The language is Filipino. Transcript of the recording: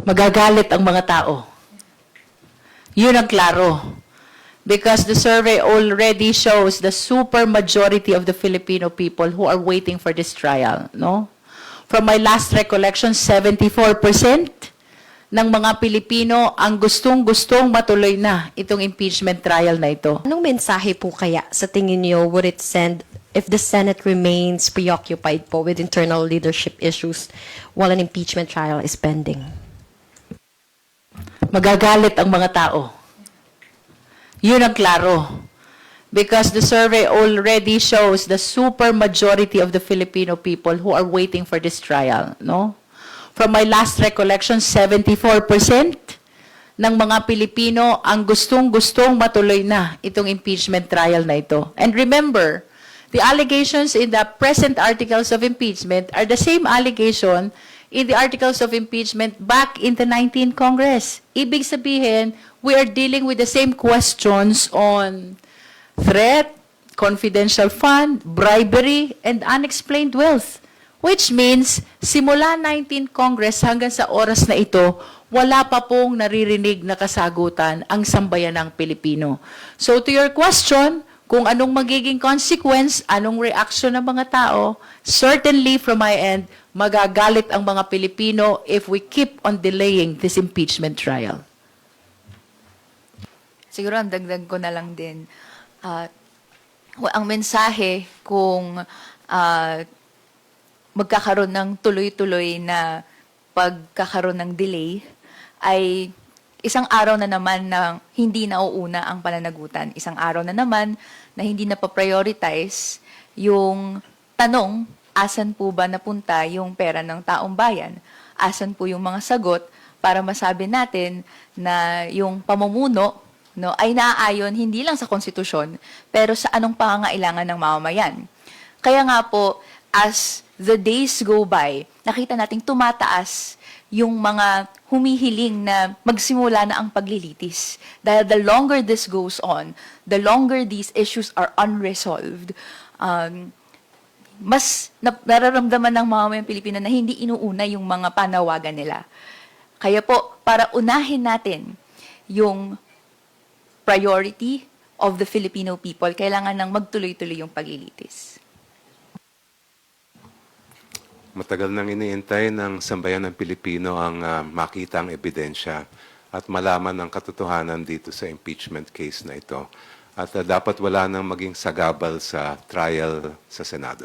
Magagalit ang mga tao. Yun ang klaro. Because the survey already shows the super majority of the Filipino people who are waiting for this trial, no? From my last recollection, 74% ng mga Pilipino ang gustong-gustong matuloy na itong impeachment trial na ito. Anong mensahe po kaya sa tingin niyo would it send if the Senate remains preoccupied po with internal leadership issues while an impeachment trial is pending? Magagalit ang mga tao. Yun ang klaro. Because the survey already shows the super majority of the Filipino people who are waiting for this trial, no? From my last recollection, 74% ng mga Pilipino ang gustong-gustong matuloy na itong impeachment trial na ito. And remember, the allegations in the present articles of impeachment are the same allegation in the articles of impeachment back in the 19th Congress. Ibig sabihin, we are dealing with the same questions on threat, confidential fund, bribery, and unexplained wealth. Which means, simula 19th Congress hanggang sa oras na ito, wala pa pong naririnig na kasagutan ang sambayanang Pilipino. So to your question, kung anong magiging consequence, anong reaction ng mga tao, certainly from my end, magagalit ang mga Pilipino if we keep on delaying this impeachment trial. Siguro ang dagdag ko na lang din, ang mensahe kung magkakaroon ng tuloy-tuloy na pagkakaroon ng delay ay isang araw na naman na hindi nauuna ang pananagutan. Isang araw na naman na hindi na pa-prioritize yung tanong, asan po ba napunta yung pera ng taong bayan? Asan po yung mga sagot para masabi natin na yung pamumuno ay naaayon hindi lang sa konstitusyon, pero sa anong pangangailangan ng mamamayan. Kaya nga po, as the days go by, nakita nating tumataas yung mga humihiling na magsimula na ang paglilitis. Dahil the longer this goes on, the longer these issues are unresolved, mas nararamdaman ng mamamayang Pilipino na hindi inuuna yung mga panawagan nila. Kaya po, para unahin natin yung priority of the Filipino people, kailangan nang magtuloy-tuloy yung paglilitis. Matagal nang iniintay ng sambayan ng Pilipino ang makita ang ebidensya at malaman ang katotohanan dito sa impeachment case na ito. At dapat wala nang maging sagabal sa trial sa Senado.